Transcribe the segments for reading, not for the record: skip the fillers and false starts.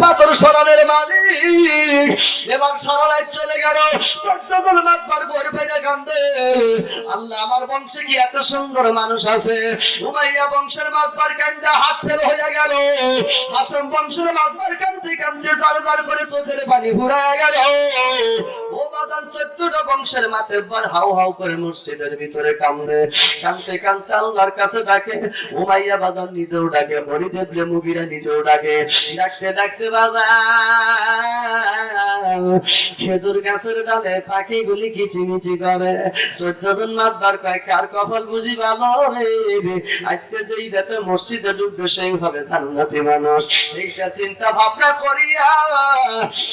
পাথর সরানোর মালিক। এবার সারা রাত চলে গেল, 14 জন মাতবার ঘর ফেলে কান্দে, আল্লাহ আমার বংশে কি এত সুন্দর মানুষ আছে। উমাইয়া বংশের মাতবার কান্দা হাত ফেল হয়ে গেল, হাসম বংশের মাতবার কান্দে কান্দে জার জার করে চোখের পানি ঘুরায় গেল। ও বাদান 14টা বংশের মাতবার হাউ হাউ করে মসজিদের ভিতরে কান্দে, কান্দতে কান্দতে আল্লাহর কাছে ডাকে। উমাইয়া বাদান নিজেও ডাকে, হরিদেব মুগিরা নিজেও ডাকে, ডাকতে ডাকতে বাজান খেজুর গাছের ডালে পাখিগুলি কিচিমিচি করে। 14 জন মাতবার কয় কার কপাল বুঝি ভালো রে, আজকে যেই বেটা মসজিদে ঢুকবে সেই হবে জান্নাতি মানুষ। এইটা চিন্তা ভাবনা করিয়া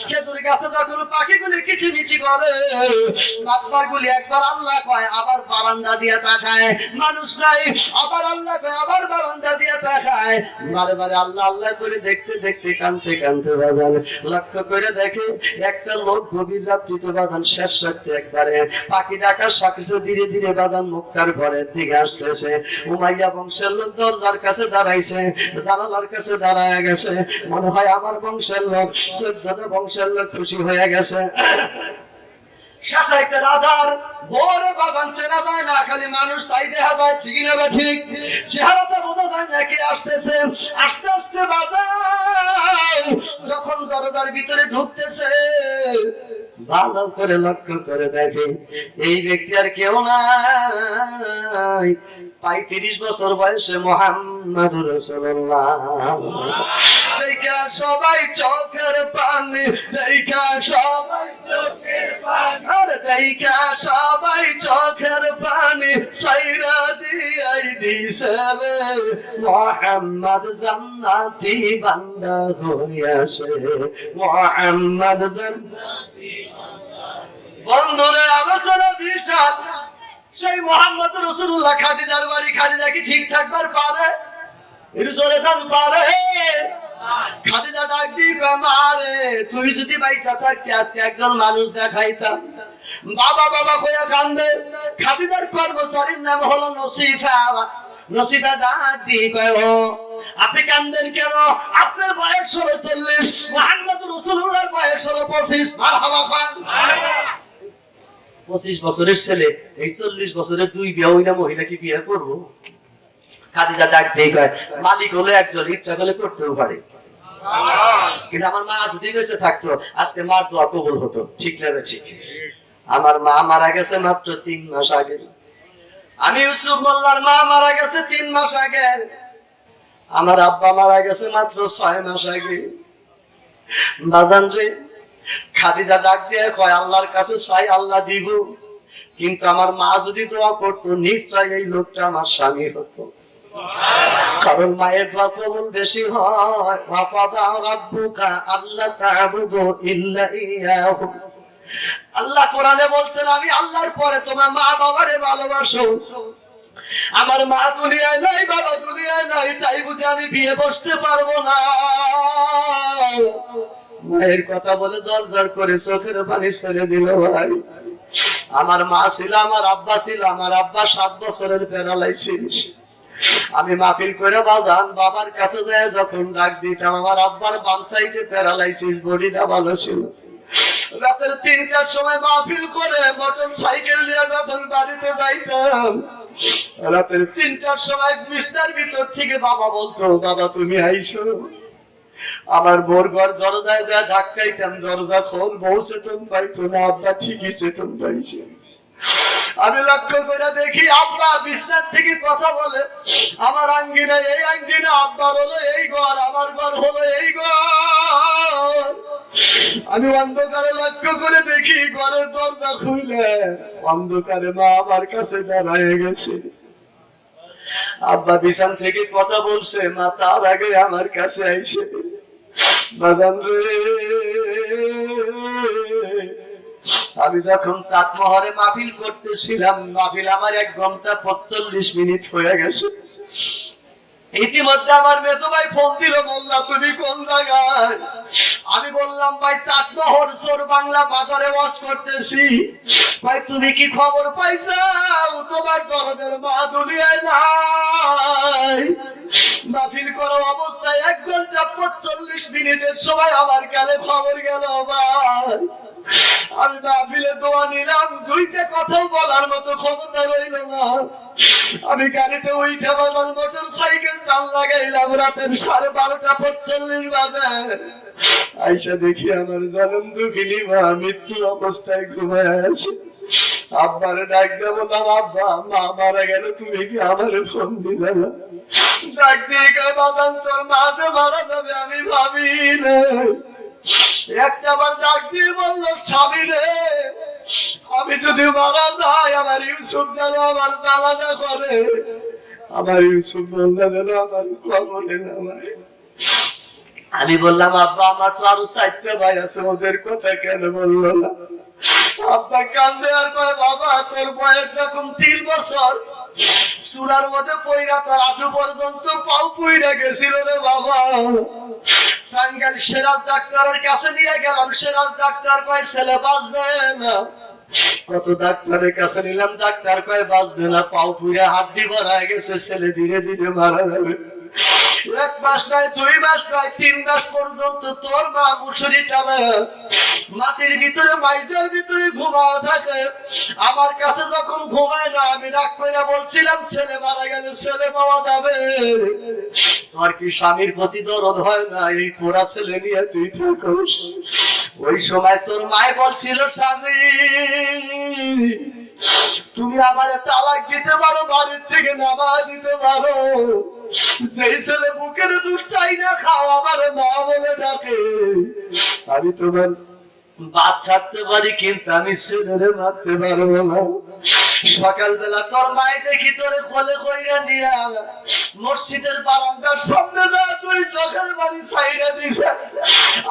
খেজুর গাছে যখন পাখিগুলি কিচিমিচি করে, মাতবার গুলি একবার আল্লাহ কয় আবার বারান্দা দিয়ে তাকায়, মানুষ নাই, আবার আল্লাহ কয় আবার বারান্দা দিয়ে তাকায়। বারে বারে আল্লাহ আল্লাহ করে দেখতে দেখতে কানতে কানতে বাজান লক্ষ্য করে দেখে একটা লোক গভীর রাত্রিতে বাজান শেষ রাত্রে একবারে পাখি ডাকার সাথে ধীরে ধীরে বাজান মুক্তার ঘরের দিকে আসতেছে। উমাইয়া বংশের লোক দরজার কাছে দাঁড়াইছে, জানালার কাছে দাঁড়ায় গেছে, মনে হয় আমার বংশের লোক। 14টা বংশের লোক খুশি হয়ে গেছে। শাসাইতে রাধার ভোরে বাগান চেনা যায় না, খালি মানুষ তাই দেখা যায়, ঠিকই না ঠিক? চেহারাতে বোঝা যায় নাকি আসতেছে। আস্তে আস্তে বাজান যখন দরজার ভিতরে ঢুকতেছে, ভালো করে লক্ষ্য করে দেখে এই ব্যক্তি আর কেউ নাই, 35 বছর বয়সে মুহাম্মদুর রাসূলুল্লাহ। দেখা সবাই চোখের পানি, দেখা সবাই চোখের পানি, আর দেখা সবাই চোখের পানি সাইরা দিয়াই দিছে রে, মুহাম্মদ জান্নাতি বান্দা হইয়াছে, মুহাম্মদ জান্নাতি বান্দা। বন্ধুরে আলোচনা বিশাল। সেই মুহাম্মদ রাসূলুল্লাহ খাদিজার বাড়ি, খাদিজা কি ঠিক থাকবার পারে? পারে? খাদিজা ডাক দিয়ে কয় মারে তুই যদি বাইসা থাকতে আজকে একজন মানুষ দেখাইতাম। বাবা বাবা কইয়া কান্দে। খাদিজার কর্মচারীর নাম হলো নসিফা। নসিফা ডাক দিয়ে কয় ও আপনি কান্দেন কেন? আপনার বয়স হলো 40, মুহাম্মদ রাসূলুল্লাহর বয়স হলো 25। মারহাবা খান। 25 বছরের ছেলে এই 40 বছরের দুই বিয়ে হইলা মহিলা কি বিয়ে করবো? খাদিজা ডাক দিয়ে কয় মালিক হলো একজন, ইচ্ছা করলে করতেও পারে, কিন্তু আমার মা যদি বেঁচে থাকতো আজকে মার দোয়া কবুল হতো। ঠিক না? ঠিক। আমার মা মারা গেছে মাত্র 3 মাস আগে। আমি ইউসুফ মোল্লার মা মারা গেছে 3 মাস আগে। আমার আব্বা মারা গেছে মাত্র 6 মাস আগে। বাজান রে, খাদিজা ডাক দিয়ে কয় আল্লাহর কাছে চাই আল্লাহ দিব, কিন্তু আমার মা যদি দোয়া করতো নিশ্চয় এই লোকটা আমার স্বামী হতো। কারণ মায়ের দোয়া কবুল বেশি হয়। আল্লাহ কোরআনে বলছেন আমি আল্লাহর পরে তোমার মা বাবারে ভালোবাসো। আমার মা দুনিয়ায় নাই, বাবা দুনিয়ায় নাই, তাই বুঝে আমি বিয়ে বসতে পারবো না। মায়ের কথা বলে জর জর করে চোখের পানি ছেড়ে দিল। ভাই আমার মা ছিল, আমার আব্বা ছিল, আমার আব্বা 7 বছরের প্যারালাইসিস। আমি মাহফিল করে বাজান বাবার কাছে যায় যখন ডাক দিতাম, আমার আব্বার বাম সাইডে প্যারালাইসিস, বডিটা ভালো ছিল। রাতের 3টার সময় মাহফিল করে মোটর সাইকেল নিয়ে যখন বাড়িতে যাইতাম, রাতের 3টার সময় বিছনার ভিতর থেকে বাবা বলতো বাবা তুমি আইছো। আমার বোর ঘর দরজায় যা ধাক্কাইতাম, দরজা খোল, বউ চেতন পাইতো না, আব্বা ঠিকই চেতন পাইছে। আমি লক্ষ্য করে দেখি আব্বা বিছনার থেকে কথা বলে, আমার আঙ্গিনা এই আঙ্গিনা, আব্বার হলো এই ঘর, আমার ঘর হলো এই ঘর। আমি অন্ধকারে লক্ষ্য করে দেখি ঘরের দরজা খুলে অন্ধকারে মা আমার কাছে দাঁড়ায় গেছে। আব্বা বিছান থেকে কথা বলছে, মা তার আগে আমার কাছে আইছে। বাজান রে, আমি যখন চাঁদমোহরে মাহফিল করতেছিলাম, মাহফিল আমার 1 ঘন্টা 45 মিনিট হয়ে গেছে। ইতিমধ্যে আমার মেজো ভাই ফোন দিল, মোল্লা তুমি কোন জায়গায়? আমি বললাম ভাই চাটমোহর চোর বাংলা বাজারে ওয়াজ করতেছি, ভাই তুমি কি খবর পাইছাও তোমার দরদের মা দুনিয়ায় নাই? মাহফিল করা অবস্থায় 1 ঘন্টা 45 মিনিটের সময় আমার কালে খবর গেল ভাই। আমি মাহফিলে দোয়া নিলাম, 2টা কথাও বলার মতো ক্ষমতা রইল না। আমি গাড়িতে উঠে বাবার মোটর সাইকেল টান লাগাইলাম, রাতের 12:45 বাজে। আইসা দেখি আমার জনম দুঃখিনী মা মৃত্যু অবস্থায় ঘুমায় আছে। আব্বারে ডাক দিয়ে বললাম, আব্বা মা মারা গেল, তুমি কি আমার ফোন দিলে না? ডাক দিয়ে কয়, বাদাম তোর মা যে মারা যাবে আমি ভাবি না। একটা বার ডাক দিয়ে বললো, স্বামী রে আমি যদি মারা যাই আমার ইউসুফ যেন আমার জানাজা করে, আমার ইউসুফ বললে যেন আমার কবরে নামায়। আমি বললাম, আব্বা আমার তো আরো 4টা ভাই আছে, ওদের কথা কেন বললো না? আব্বা কান্দে আর কয়, বাবা তোর বয়স যখন 3 বছর, চুলার মধ্যে পইরা তার হাঁটু পর্যন্ত পাও পইরা গেছিল রে বাবা। টাঙ্গাইল সিরাজ ডাক্তারের কাছে নিয়ে গেলাম, সিরাজ ডাক্তার কয় ছেলে বাঁচবে না। কত ডাক্তারের কাছে নিলাম, ডাক্তার কয় বাঁচবে না, পাও পুইরা হাড্ডি ভরা গেছে, ছেলে ধীরে ধীরে মারা যাবে। 1 মাস নয় 2 মাস নয় 3 মাস পর্যন্ত তোর মা মুসুরি টানে মাটির ভিতরে মাইজের ভিতরে ঘুমায় থাকে। আমার কাছে যখন ঘুমায় না আমি রাগ করে বলছিলাম, ছেলে মারা গেলে ছেলে পাওয়া যাবে, তোর কি স্বামীর প্রতি দরদ হয় না? এই পোড়া ছেলে নিয়ে তুই থাকিস। ওই সময় তোর মায় বলছিল, স্বামী তুমি আমারে তালাক দিতে পারো, বাড়ির থেকে নামা দিতে পারো, যেই ছেলে বুকের দুধ চাই না খাও আমার মা বলে ডাকে, আমি তোমার বাদ ছাড়তে পারি কিন্তু আমি ছেলেরে মারতে পারবো না। সকালবেলা তোর মায়ের দেখি তোরে কোলে কইরা নিয়ে মসজিদের বারান্দার সামনে যা তুই চোখের বাড়ি ছাইরা দিছে।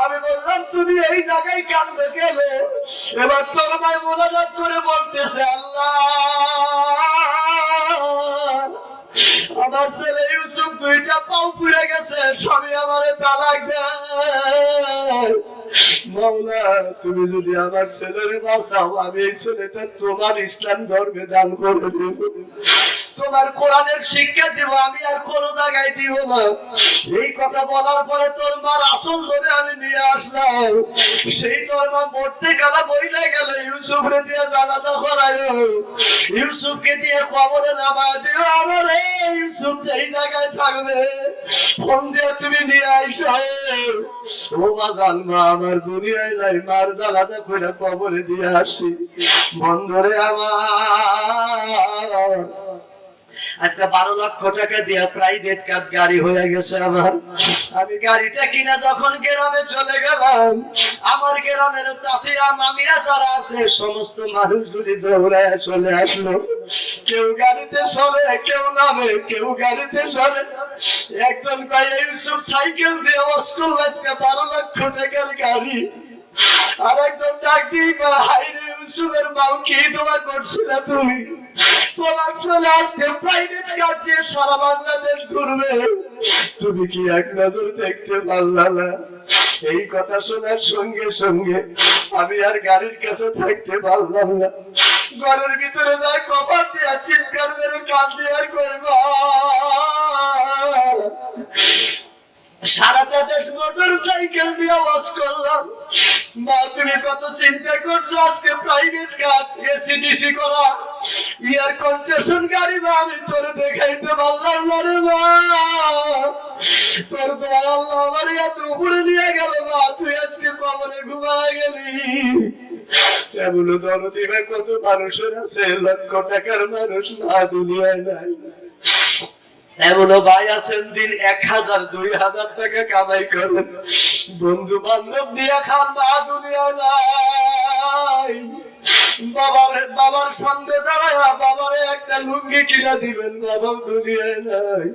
আমি বললাম, তুমি এই জায়গায় কান্দে গেলে? এবার তোর মায় মোনাজাত করে বলতেছে, আল্লাহ আমার ছেলে ইউসুফ 2টা পাও পুড়ে গেছে, স্বামী আমারে তালাক দেয়, মাওলা তুমি যদি আমার ছেলেরে বাঁচাও আমি এই ছেলেটা তোমার ইসলাম ধর্মে দান করে দেব, তোমার কোরআনের শিক্ষা দিব, আমি আর কোন জায়গায় দিব না। এই কথা বলার পরে তোর মার আসল ধরে আমি নিয়ে আসলাম। সেই তোর মা মরতে গেলা বইলে গেল, ইউসুফরে দিয়ে জানাজা করায়, ইউসুফকে দিয়ে কবরে নামায় দিও। আমার এই ইউসুফ যেই জায়গায় থাকবে ফোন দিয়ে তুমি নিয়ে আইসো। ও মা জানবা আমার দুনিয়ায় নাই, মার জানাজা করে কবরে দিয়ে আসি। বন্ধরে আমার আজকে 12 লক্ষ টাকা দিয়ে প্রাইভেট কার গাড়ি হয়ে গেছে আমার। আমি গাড়িটা কিনা যখন গ্রামে চলে গেলাম, আমার গ্রামের চাচিরা মামিরা যারা আছে সমস্ত মানুষগুলি দৌড়ায় চলে আসলো। কেউ গাড়িতে সরে, কেউ নামে, কেউ গাড়িতে সরে। একজন কয়, ইউসুফ সাইকেল দিয়ে স্কুল আজকে 12 লক্ষ টাকার গাড়ি। আর একজন ডাক দিয়ে কয়, হাইরে ইউসুফের মাও কি দোয়া করছিল তুমি? তোমার ছেলে আজকে প্রাইভেট কার দিয়ে সারা বাংলাদেশ ঘুরবে, তুমি কি এক নজর দেখতে পারলা না? এই কথা শোনার সঙ্গে সঙ্গে আমি আর গাড়ির কাছে থাকতে পারলাম না। ঘরের ভিতরে যাই কপাল দিয়া চিৎকার মেরে কাঁদতে আর করবো। সারাটা দেশ মোটর সাইকেল দিয়ে ওয়াজ করলাম। মা তুমি কত চিন্তা করছো, আজকে প্রাইভেট কার এসিডিসি করা এয়ার কন্ডিশন গাড়ি মা আমি তোরে দেখাইতে পারলাম না রে মা। তোর দোয়া আল্লাহ আমার এত উপরে নিয়ে গেল মা, তুই আজকে কবরে ঘুমায় গেলি। এমন দরদি কত মানুষের আছে, লক্ষ টাকার মানুষ না দুনিয়ায় নাই। এমনও ভাই আছেন দিন 1000 2000 টাকা কামাই করেন, বন্ধু বান্ধব দিয়ে খান, মা দুনিয়া নাই। বাবার সঙ্গে দাঁড়ায় বাবারে একটা লুঙ্গি কিনা দিবেন, বাবা দুনিয়ায় নাই।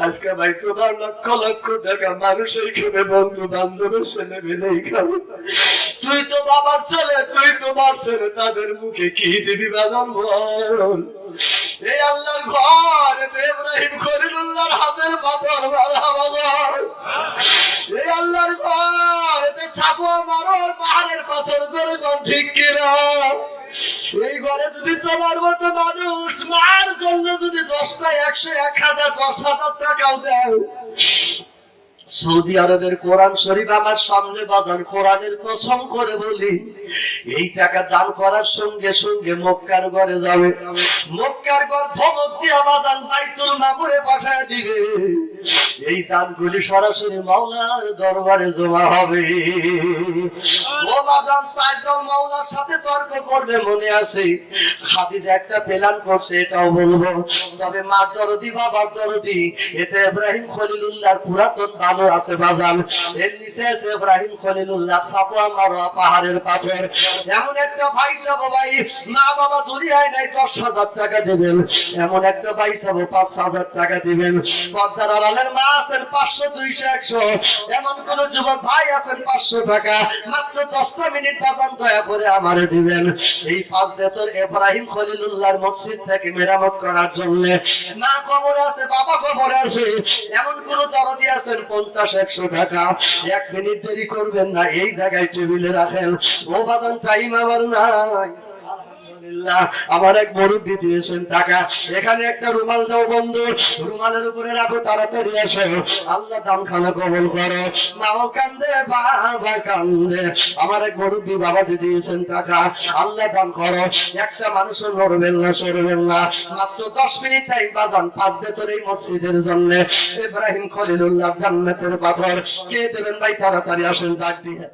আজকে ভাই তোমার লক্ষ লক্ষ টাকা মানুষ এইখানে বন্ধু বান্ধবের ছেলে মেলেই খাবে, তুই তো বাবার ছেলে, তুই তোমার ছেলে, তাদের মুখে কি দিবি বাজান বল? এই আল্লাহর ঘর ইব্রাহিম খলিলুল্লাহর হাতের পাথর মারা বাবা, এই আল্লাহর ঘর সাপুয়া মারোয়ার পাহাড়ের পাথর ধরে কোন ঠিক কিনা? এই ঘরে যদি তোমার মতো মানুষ মার জন্য যদি 10টা 100 1000 10,000 টাকাও দেয়, সৌদি আরবের কোরআন শরীফ আমার সামনে বাজান, কোরআনের কসম করে বলি, এই টাকা দান করার সঙ্গে সঙ্গে মক্কার ঘরে যাবে, মক্কার ঘর ধমক দিয়া বাজান বাইতুল মামুরে পাঠায় দিবে, এই দানগুলি সরাসরি মাওলার দরবারে জমা হবে। ও বাজান, সাইদুল মাওলার সাথে তর্ক করবে মনে আছে? খাদিজা একটা প্ল্যান করছে, এটাও বলবো, তবে মা দরদি বাবার দরদি, এতে ইব্রাহিম খলিলুল্লাহর পুরাতন ভালো আছে বাজান, এর নিচে আছে ইব্রাহিম খলিলুল্লাহ সাপুয়া মারোয়া পাহাড়ের পাথর। এমন একটা ভাই সাব ভাই, মা বাবা দুনিয়ায় নাই 10,000 টাকা দেবেন, এমন একটা ভাই সাব 5,000 টাকা দিবেন, পর্দার আড়ালের মা আছেন 500 200 100, এমন কোন যুবক ভাই আছেন 500 টাকা, মাত্র 10 মিনিট বাজান দয়া করে আমারে দিবেন, এই 5 বেতর ইব্রাহিম খলিলুল্লাহর মসজিদ থেকে মেরামত করার জন্য। মা কবরে আছে, বাবা কবরে আছে, এমন কোন দরদি আছেন 50 100 টাকা, 1 মিনিট দেরি করবেন না, এই জায়গায় টেবিলে রাখেন। ও বাজান টাইম আমার নাই, আমার এক মুরব্বি দিয়েছেন টাকা, এখানে একটা রুমাল দাও বন্ধু, রুমালের উপরে রাখো, তাড়াতাড়ি আসো, আল্লাহ দান খানা কবুল করো। মাও কান্দে বাবা কান্দে, আমার এক মুরব্বি বাবাজি দিয়েছেন টাকা, আল্লাহ দান করো। একটা মানুষও নড়বেন না সরবেন না, মাত্র 10 মিনিট টাইম বাজান 5 বেতর এই মসজিদের জন্য। ইব্রাহিম খলিলুল্লাহ জান্নাতের পাথর কে দেবেন ভাই, তাড়াতাড়ি আসেন, ডাক দিয়ে।